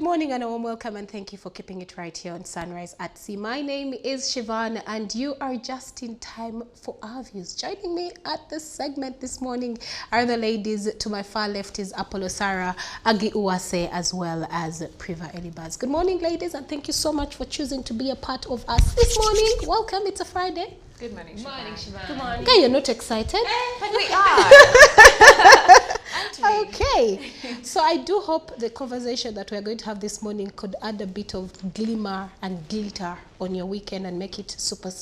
morning and a warm welcome, and thank you for keeping it right here on Sunrise at Sea. My name is Siobhan and you are just in time for our views. Joining me at this segment this morning are the ladies. To my far left is Apollo Sarah, Agi Uwase, as well as Priva Elibaz. Good morning, ladies, and thank you so much for choosing to be a part of us this morning. Welcome, it's a Friday. Good morning, Siobhan. Morning, Siobhan. Good morning. Okay, you're not excited? But we are. Okay, so I do hope the conversation that we're going to have this morning could add a bit of glimmer and glitter on your weekend and make it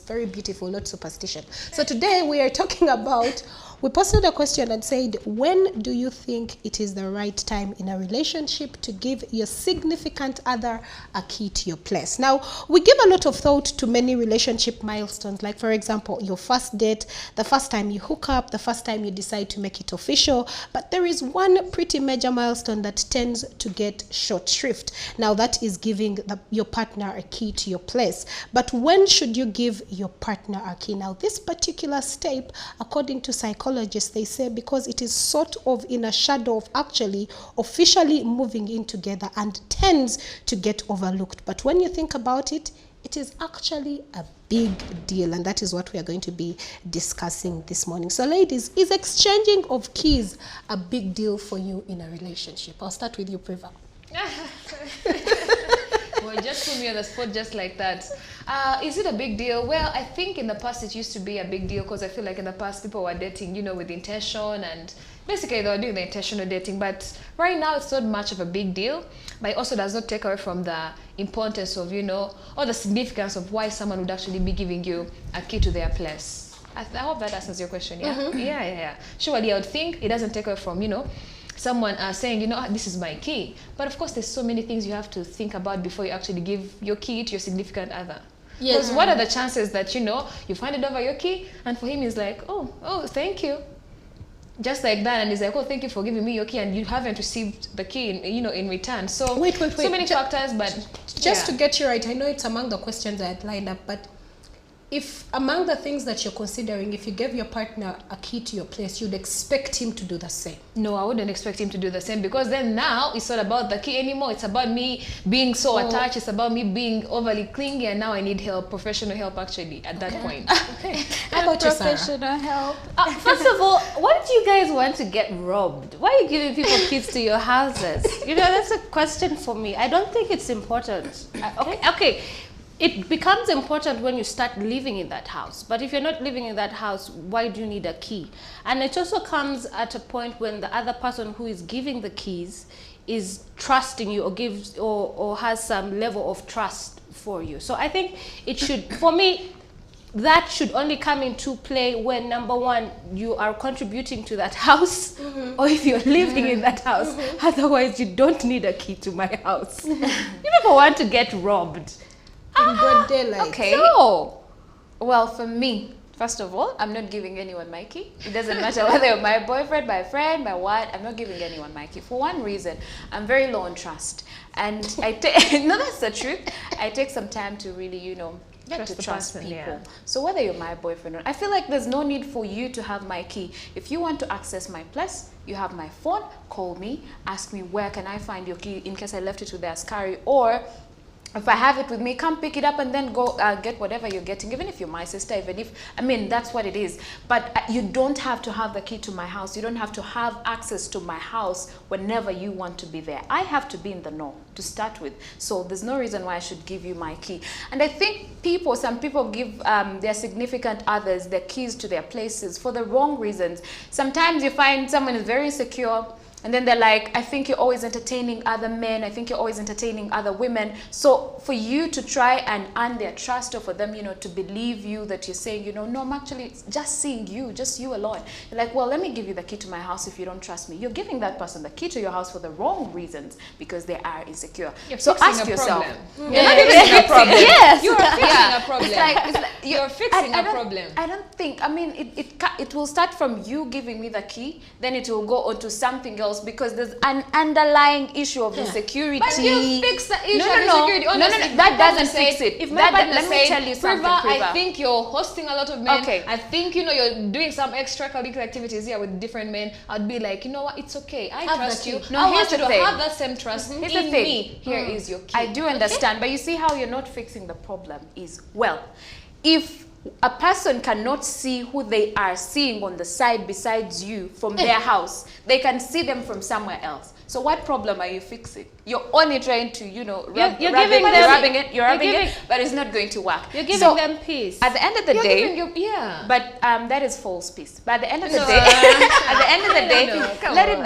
very beautiful, not superstition. So today we are talking about, we posted a question and said, when do you think it is the right time in a relationship to give your significant other a key to your place? Now, we give a lot of thought to many relationship milestones, like for example, your first date, the first time you hook up, the first time you decide to make it official. But there is one pretty major milestone that tends to get short shrift. Now, that is giving your partner a key to your place. But when should you give your partner a key? Now, this particular step, according to psychologists, they say because it is sort of in a shadow of actually officially moving in together and tends to get overlooked. But when you think about it, it is actually a big deal, and that is what we are going to be discussing this morning. So ladies, is exchanging of keys a big deal for you in a relationship? I'll start with you, Priva. Well, just put me on the spot just like that. Is it a big deal? Well, I think in the past it used to be a big deal because I feel like in the past people were dating, with intention, and basically they were doing the intentional dating. But right now it's not much of a big deal, but it also does not take away from the importance of, or the significance of why someone would actually be giving you a key to their place. I hope that answers your question, yeah? Mm-hmm. Yeah. Surely I would think it doesn't take away from, someone saying, this is my key. But of course, there's so many things you have to think about before you actually give your key to your significant other. Because what are the chances that, you find it over your key, and for him he's like, oh, thank you. Just like that, and he's like, oh, thank you for giving me your key, and you haven't received the key, in return. So wait. So many factors, but just to get you right, I know it's among the questions I had lined up, but if among the things that you're considering, if you gave your partner a key to your place, you'd expect him to do the same. No, I wouldn't expect him to do the same, because then now it's not about the key anymore. It's about me being so attached. It's about me being overly clingy, and now I need help, professional help actually at that point. Okay. How about you, Sarah? Professional help. First of all, why do you guys want to get robbed? Why are you giving people keys to your houses? That's a question for me. I don't think it's important. Okay. It becomes important when you start living in that house. But if you're not living in that house, why do you need a key? And it also comes at a point when the other person who is giving the keys is trusting you, or gives or has some level of trust for you. So I think it should, for me, that should only come into play when, number one, you are contributing to that house, or if you're living in that house. Otherwise, you don't need a key to my house. You never want to get robbed. In broad daylight. Okay. So, well, for me, first of all, I'm not giving anyone my key. It doesn't matter whether you're my boyfriend, my friend, my what. I'm not giving anyone my key. For one reason, I'm very low on trust. And no, that's the truth. I take some time to really, get to trust people. Yeah. So whether you're my boyfriend or not, I feel like there's no need for you to have my key. If you want to access my place, you have my phone, call me, ask me where can I find your key in case I left it with the Askari, or if I have it with me, come pick it up and then go get whatever you're getting, even if you're my sister, that's what it is. But you don't have to have the key to my house. You don't have to have access to my house whenever you want to be there. I have to be in the know to start with. So there's no reason why I should give you my key. And I think some people give their significant others their keys to their places for the wrong reasons. Sometimes you find someone is very insecure, and then they're like, I think you're always entertaining other men. I think you're always entertaining other women. So for you to try and earn their trust, or for them, to believe you, that you're saying, no, I'm actually just seeing you, just you alone. You're like, well, let me give you the key to my house if you don't trust me. You're giving that person the key to your house for the wrong reasons, because they are insecure. So ask yourself. You're not fixing a problem. Yes. You're fixing a problem. It's like, you're fixing a problem. I don't think, it will start from you giving me the key, then it will go on to something else else because there's an underlying issue of insecurity. But you fix the issue No, of no, no. insecurity. No, no, Honestly, no. if That my doesn't partner fix said- it. If my partner Let me said, tell you something, Priva, Priva. I think you're hosting a lot of men. Okay. I think, you're doing some extracurricular activities here with different men. I'd be like, you know what? It's okay. I Have trust the you. key. No, I here's want you the to thing. have that same trust Here's in the thing. me. Here is your key. I do understand, but you see how you're not fixing the problem is, well, if a person cannot see who they are seeing on the side besides you from their house, they can see them from somewhere else. So what problem are you fixing? You're only trying to, you're giving it, but it's not going to work. You're giving So, them peace. at the end of the day, yeah. but that is false peace. But at the end of the day, at the end of the day, let it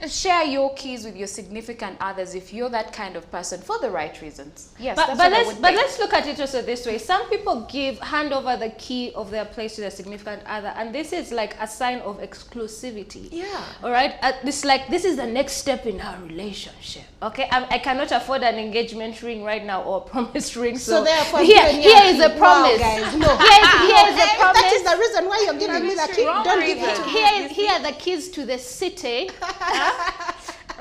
be. Share your keys with your significant others if you're that kind of person for the right reasons. Yes, But, that's but what I let's would but think. let's look at it also this way. Some people hand over the key of their place to their significant other, and this is like a sign of exclusivity. Yeah. All right. This is the next step in our relationship. Okay. I cannot afford an engagement ring right now or a promise ring. So therefore, here giving you a is key. a promise. Wow, guys, no. Here is a If promise. that is the reason why you're giving me the key, Wrong don't give it reason. to me. Here are the keys to the city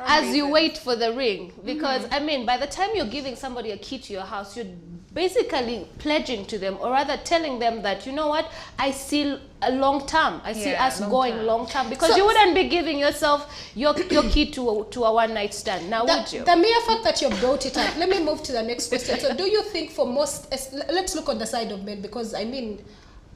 as you wait for the ring. Because, I mean, by the time you're giving somebody a key to your house, you're basically pledging to them, or rather telling them that, you know what, I see a long term. I see Yeah, us long going term. long term. Because So- you wouldn't be giving yourself your key to a one-night stand. Now, would you? The mere fact that you brought it up, let me move to the next question. So do you think for most, let's look on the side of men, because I mean,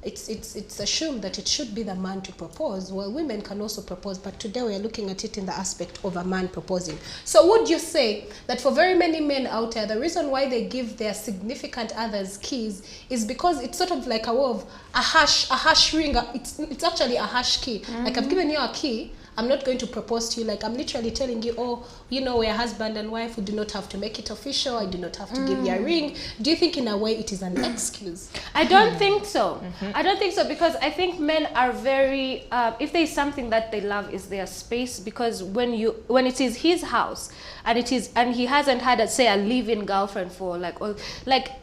it's assumed that it should be the man to propose. Well, women can also propose, but today we are looking at it in the aspect of a man proposing. So would you say that for very many men out there, the reason why they give their significant others keys is because it's sort of like a way of a hash ring. It's actually a hash key. Like, I've given you a key. I'm not going to propose to you. Like, I'm literally telling you, oh, we're husband and wife. We do not have to make it official. I do not have to give you a ring. Do you think in a way it is an excuse? I don't think so. I don't think so, because I think men are very, if there's something that they love is their space, because when it is his house and he hasn't had a live-in girlfriend for like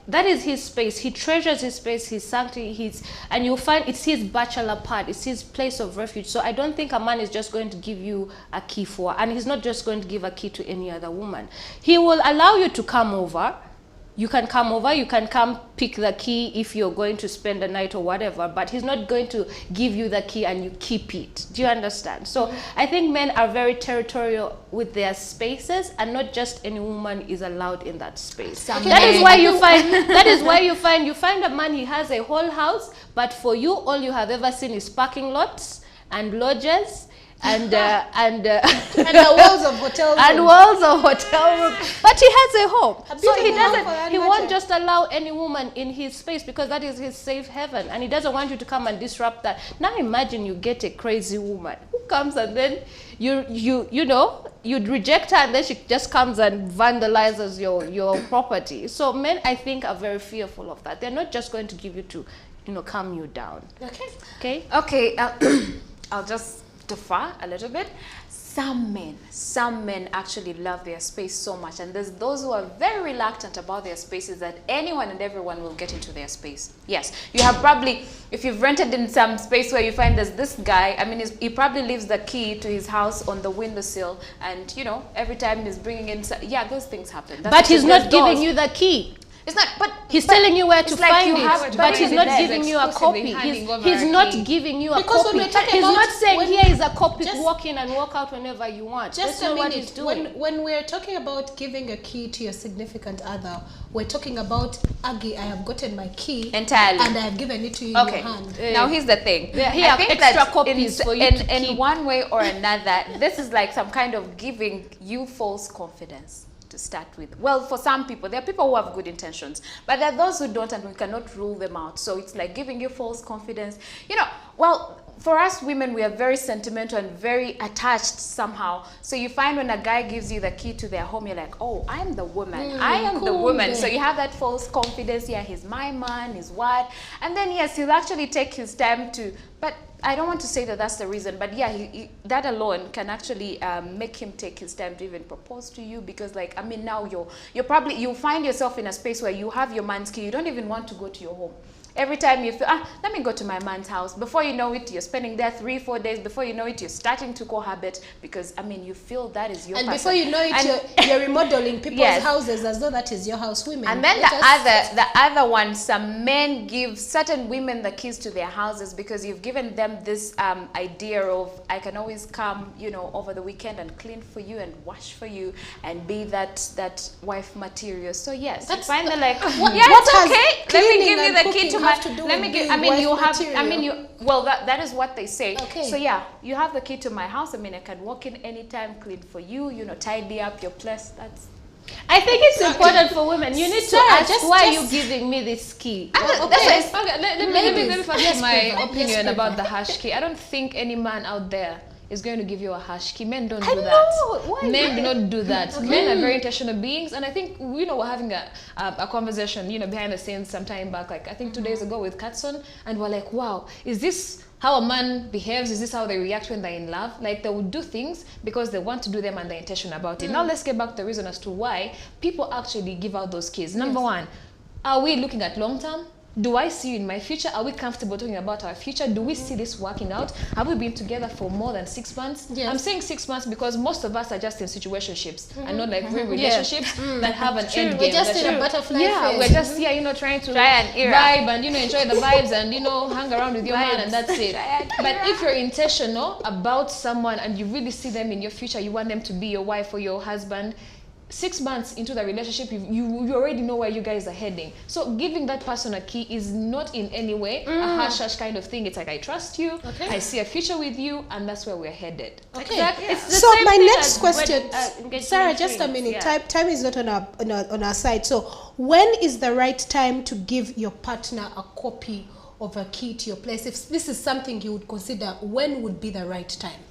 that is his space. He treasures his space, his sanctity, and you'll find it's his bachelor pad, it's his place of refuge. So I don't think a man is just going to give you a key and he's not just going to give a key to any other woman. He will allow you to come over. You can come over, you can come pick the key if you're going to spend the night or whatever, but he's not going to give you the key and you keep it. Do you understand? So I think men are very territorial with their spaces, and not just any woman is allowed in that space. Okay. That is why you find a man, he has a whole house, but for you, all you have ever seen is parking lots and lodges and And the walls of hotels. and walls of hotel room, but he has a home. A So he beautiful home for doesn't. that He won't matter. just allow any woman in his space, because that is his safe haven, and he doesn't want you to come and disrupt that. Now imagine you get a crazy woman who comes and then you'd reject her, and then she just comes and vandalizes your property. So men, I think, are very fearful of that. They're not just going to give you to, calm you down. Okay. Okay. Okay, I'll just differ a little bit. Some men actually love their space so much, and there's those who are very reluctant about their spaces, that anyone and everyone will get into their space. Yes, you have probably, if you've rented in some space where you find there's this guy, I mean, he probably leaves the key to his house on the windowsill, and every time he's bringing in, those things happen. That's But he's because not there's giving doors. you the key. It's not, but He's but telling you where to it's like find you it, have to but put he's it not there. giving you a Exclusively copy. handing over He's a not key. giving you a Because copy. when we're talking He's about not saying when- here is a copy, Just- walk in and walk out whenever you want. Just That's a not what he's minute. doing. When we're talking about giving a key to your significant other, we're talking about, Aggie, I have gotten my key Entirely. and I have given it to you Okay. in your hand. Now here's the thing. Yeah, here I are think extra that copies for you in to keep. one way or another, this is like some kind of giving you false confidence to start with. Well, for some people, there are people who have good intentions, but there are those who don't, and we cannot rule them out. So it's like giving you false confidence. Well, for us women, we are very sentimental and very attached somehow. So you find when a guy gives you the key to their home, you're like, oh, I am the woman. I am the cool, woman. babe. So you have that false confidence. Yeah, he's my man, he's what? And then, yes, he'll actually take his time to, but I don't want to say that that's the reason, but yeah, that alone can actually make him take his time to even propose to you, because now you'll find yourself in a space where you have your man's key. You don't even want to go to your home. Every time you feel, let me go to my man's house. Before you know it, you're spending there 3-4 days. Before you know it, you're starting to cohabit because, I mean, you feel that is your And person. before you know it, you're remodeling people's houses as though that is your house. Women. And then the other one, some men give certain women the keys to their houses because you've given them this idea of, I can always come, you know, over the weekend and clean for you and wash for you and be that wife material. So yes, That's finally like, what it's has okay. Let me give you cleaning the and key to cooking my. have to do Let with me give. being I mean, you wife have. material? I mean, you. Well, that is what they say. Okay. So yeah, you have the key to my house. I mean, I can walk in anytime, clean for you. You know, tidy up your place. That's. I think it's important for women. You need to Sarah, ask, why are you giving me this key? Okay, let me first give my Yes, opinion Priva. about the hash key. I don't think any man out there is going to give you a hash key. Men don't do I that. know. Why Men do not? not do that. Men are very intentional beings, and I think, you know, we're having a conversation, you know, behind the scenes some time back, like I think 2 days ago with Katson, and we're like, wow, is this how a man behaves? Is this how they react when they're in love? Like, they will do things because they want to do them and they're intentional about it. Now let's get back to the reason as to why people actually give out those keys. Number one, are we looking at long term? Do I see you in my future? Are we comfortable talking about our future? Do we see this working out? Have we been together for more than 6 months? Yes. I'm saying 6 months because most of us are just in situationships and not like real relationships that have an end game. We're just That's in a butterfly yeah, phase. we're just here, you know, trying to Try an era. vibe and, you know, enjoy the vibes and, you know, hang around with your man and that's it. But if you're intentional about someone and you really see them in your future, you want them to be your wife or your husband, 6 months into the relationship, you already know where you guys are heading. So giving that person a key is not in any way a hush-hush kind of thing. It's like, I trust you, I see a future with you, and that's where we're headed. Okay. Exactly. It's the So same my thing next as question, engagement Sarah, just a rings, minute. yeah. Time is not on our side. So when is the right time to give your partner a copy of a key to your place? If this is something you would consider, when would be the right time?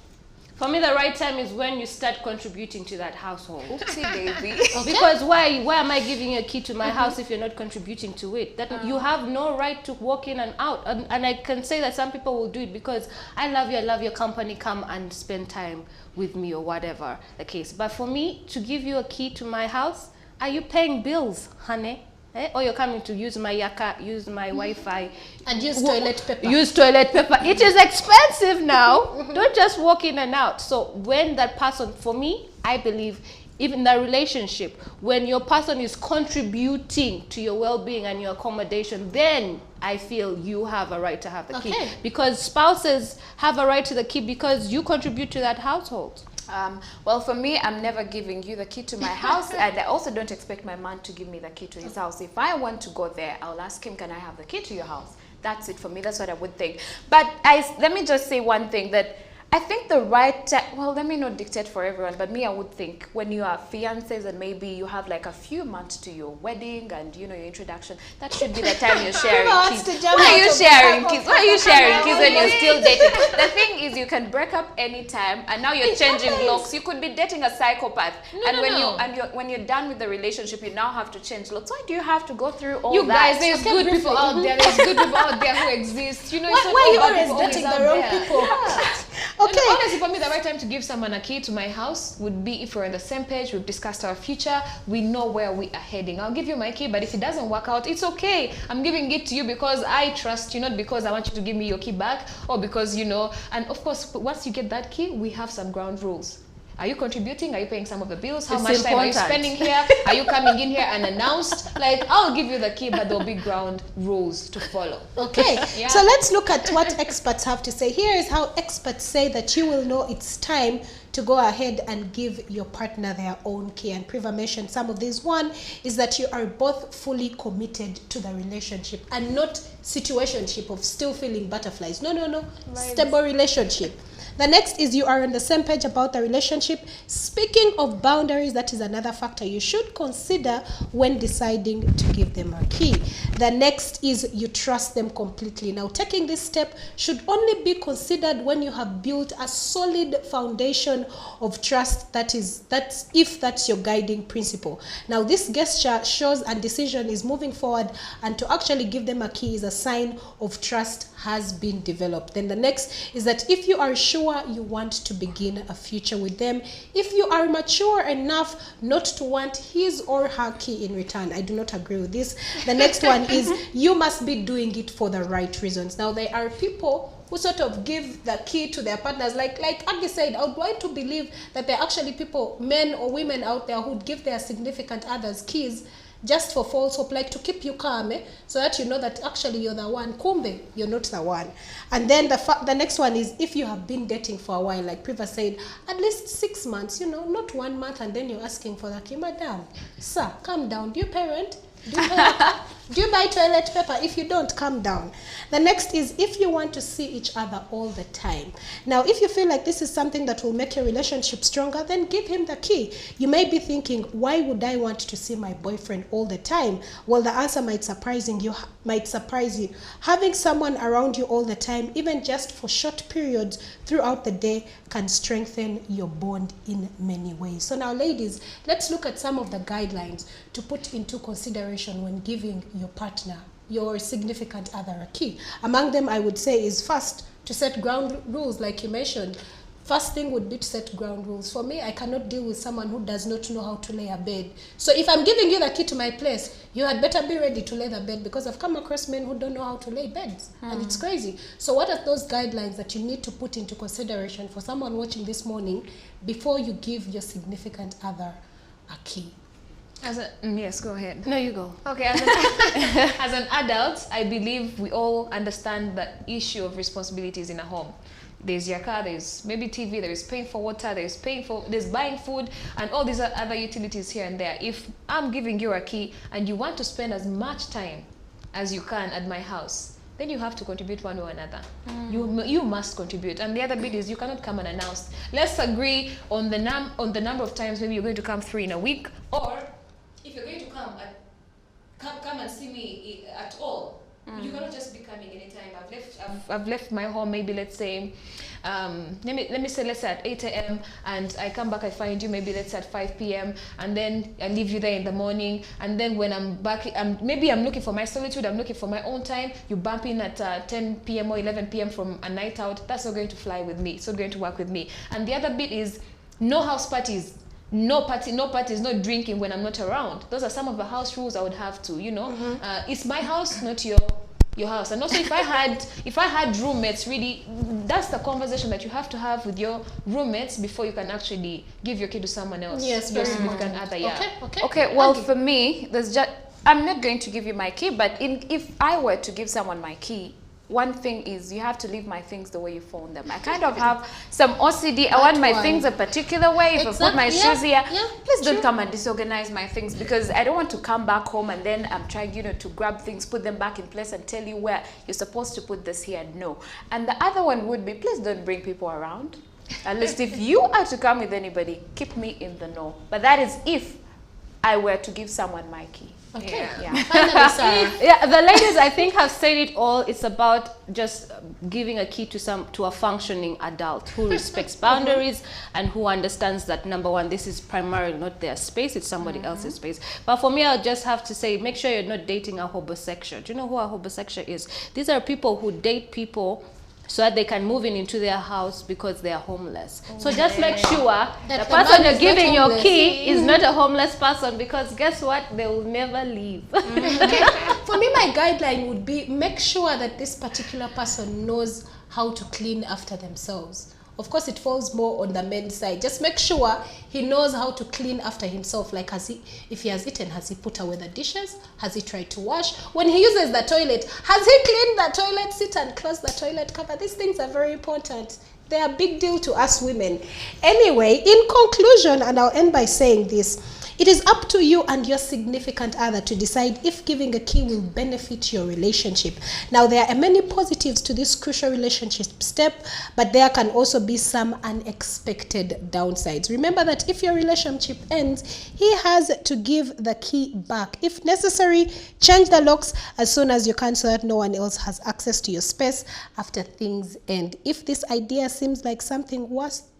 For me, the right time is when you start contributing to that household. Oopsie baby. Because why am I giving you a key to my house if you're not contributing to it? That you have no right to walk in and out. And I can say that some people will do it because I love your company, come and spend time with me or whatever the case. But for me, to give you a key to my house, are you paying bills, honey? Or you're coming to use my yaka, use my Wi-Fi. And use toilet paper. Use toilet paper. It is expensive now. Don't just walk in and out. So when that person, for me, I believe, even in that relationship, when your person is contributing to your well-being and your accommodation, then I feel you have a right to have the key. Because spouses have a right to the key because you contribute to that household. Well, for me, I'm never giving you the key to my house, and I also don't expect my man to give me the key to his house. If I want to go there, I'll ask him, can I have the key to your house? That's it for me. That's what I would think. But let me just say one thing, that I think the right time, well, let me not dictate for everyone, but me, I would think when you are fiancés and maybe you have like a few months to your wedding and, you know, your introduction, that should be the time you're sharing keys. Why are you sharing keys? Why are you sharing keys when you're still dating? The thing is, you can break up anytime, and now you're changing locks. You could be dating a psychopath, when you're done with the relationship, you now have to change locks. Why do you have to go through all You that? guys, there's good people out there. There's good people out there who exist. You know, it's not Why are you all bad always people dating the wrong out there. people? And Okay. honestly, for me, the right time to give someone a key to my house would be if we're on the same page, we've discussed our future, we know where we are heading. I'll give you my key, but if it doesn't work out, it's okay. I'm giving it to you because I trust you, not because I want you to give me your key back or because, you know, and of course, once you get that key, we have some ground rules. Are you contributing? Are you paying some of the bills? How much time are you spending here? Are you coming in here unannounced? Like, I'll give you the key, but there'll be ground rules to follow. Okay, so let's look at what experts have to say. Here is how experts say that you will know it's time to go ahead and give your partner their own key. And Priva mentioned some of these. One is that you are both fully committed to the relationship and not situationship of still feeling butterflies. No. Stable relationship. The next is you are on the same page about the relationship. Speaking of boundaries, that is another factor you should consider when deciding to give them a key. The next is you trust them completely. Now, taking this step should only be considered when you have built a solid foundation of trust. That's if that's your guiding principle. Now, this gesture shows a decision is moving forward, and to actually give them a key is a sign of trust has been developed. Then the next is that if you are sure sure you want to begin a future with them. If you are mature enough not to want his or her key in return, I do not agree with this. The next one is you must be doing it for the right reasons. Now, there are people who sort of give the key to their partners. Like Aggie said, I would like to believe that there are actually people, men or women out there, who would give their significant others keys just for false hope, like to keep you calm, so that you know that actually you're the one. Kumbe, you're not the one. And then the next one is if you have been dating for a while, like Priva said, at least 6 months, you know, not 1 month, and then you're asking for the key. Madam, sir, calm down. Do you parent? Do you buy toilet paper? If you don't, calm down. The next is if you want to see each other all the time. Now, if you feel like this is something that will make your relationship stronger, then give him the key. You may be thinking, why would I want to see my boyfriend all the time? Well, the answer might surprise you. Having someone around you all the time, even just for short periods throughout the day, can strengthen your bond in many ways. So now, ladies, let's look at some of the guidelines to put into consideration when giving your partner, your significant other, a key. Among them, I would say, is first, to set ground rules, like you mentioned. First thing would be to set ground rules. For me, I cannot deal with someone who does not know how to lay a bed. So if I'm giving you the key to my place, you had better be ready to lay the bed, because I've come across men who don't know how to lay beds. And it's crazy. So what are those guidelines that you need to put into consideration for someone watching this morning before you give your significant other a key? Yes, go ahead. No, you go. Okay, as an adult, I believe we all understand the issue of responsibilities in a home. There's your car, there's maybe TV, there is paying for water, there's buying food, and all these other utilities here and there. If I'm giving you a key and you want to spend as much time as you can at my house, then you have to contribute one way or another. You must contribute. And the other bit is you cannot come unannounced. Let's agree on the number of times maybe you're going to come 3 in a week, or if you're going to come and see me at all. You cannot just be coming anytime. I've left my home, maybe let's say let's say at 8 a.m. and I come back, I find you maybe let's say at 5 p.m. and then I leave you there in the morning, and then when I'm back, maybe I'm looking for my solitude, I'm looking for my own time, you bump in at 10 p.m. or 11 p.m. from a night out. That's not going to fly with me. It's not going to work with me. And the other bit is no house parties. No parties, no drinking when I'm not around. Those are some of the house rules I would have to, it's my house, not your house. And also, if I had roommates, really, that's the conversation that you have to have with your roommates before you can actually give your kid to someone else. Yes, your very significant other. Yeah. Okay. Well, for me, I'm not going to give you my key, but if I were to give someone my key, one thing is you have to leave my things the way you found them. I kind of have some OCD. I want my things a particular way. If I put my shoes here, please don't come and disorganize my things, because I don't want to come back home and then I'm trying, to grab things, put them back in place and tell you where you're supposed to put this here. No. And the other one would be, please don't bring people around. At least if you are to come with anybody, keep me in the know. But that is if I were to give someone my key. Okay. Yeah. Finally, Sarah. Yeah, the ladies, I think, have said it all. It's about just giving a key to a functioning adult who respects boundaries and who understands that, number one, this is primarily not their space, it's somebody else's space. But for me, I'll just have to say, make sure you're not dating a homosexual. Do you know who a homosexual is? These are people who date people so that they can move into their house because they are homeless. So just make sure that the person you're giving your key is not a homeless person, because guess what? They will never leave. Okay. For me, my guideline would be, make sure that this particular person knows how to clean after themselves. Of course, it falls more on the men's side. Just make sure he knows how to clean after himself. Like, if he has eaten, has he put away the dishes? Has he tried to wash? When he uses the toilet, has he cleaned the toilet seat and closed the toilet cover? These things are very important. They are a big deal to us women. Anyway, in conclusion, and I'll end by saying this, it is up to you and your significant other to decide if giving a key will benefit your relationship. Now, there are many positives to this crucial relationship step, but there can also be some unexpected downsides. Remember that if your relationship ends, he has to give the key back. If necessary, change the locks as soon as you can so that no one else has access to your space after things end. If this idea seems like something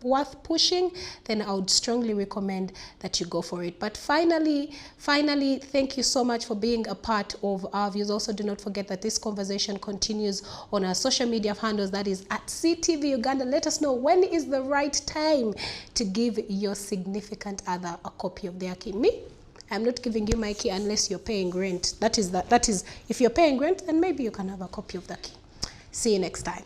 worth pushing, then I would strongly recommend that you go for it. But finally, thank you so much for being a part of our views. Also, do not forget that this conversation continues on our social media handles, that is at CTV Uganda. Let us know when is the right time to give your significant other a copy of their key. Me, I'm not giving you my key unless you're paying rent. That is, if you're paying rent, then maybe you can have a copy of the key. See you next time.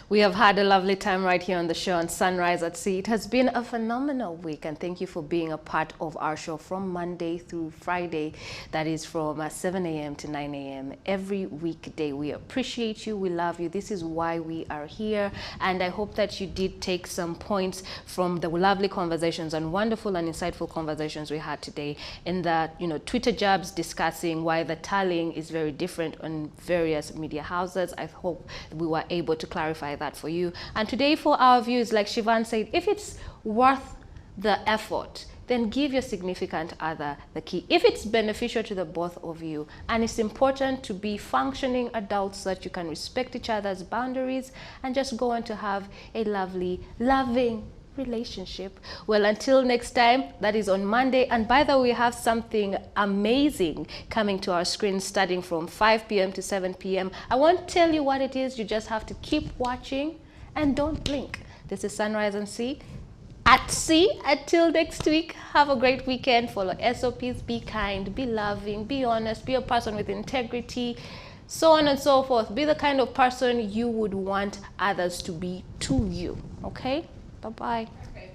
We have had a lovely time right here on the show on Sunrise at Sea. It has been a phenomenal week, and thank you for being a part of our show from Monday through Friday. That is from 7 a.m. to 9 a.m. every weekday. We appreciate you. We love you. This is why we are here, and I hope that you did take some points from the lovely conversations and wonderful and insightful conversations we had today in the Twitter jabs discussing why the tallying is very different on various media houses. I hope we were able to clarify that for you. And today for our views, like Shivan said, if it's worth the effort, then give your significant other the key. If it's beneficial to the both of you, and it's important to be functioning adults so that you can respect each other's boundaries and just go on to have a lovely, loving relationship. Well, until next time, that is on Monday. And by the way, we have something amazing coming to our screen starting from 5 p.m. to 7 p.m. I won't tell you what it is. You just have to keep watching and don't blink. This is Sunrise and Sea at Sea. Until next week, have a great weekend. Follow SOPs, be kind, be loving, be honest, be a person with integrity, so on and so forth. Be the kind of person you would want others to be to you. Okay? Bye-bye. Okay.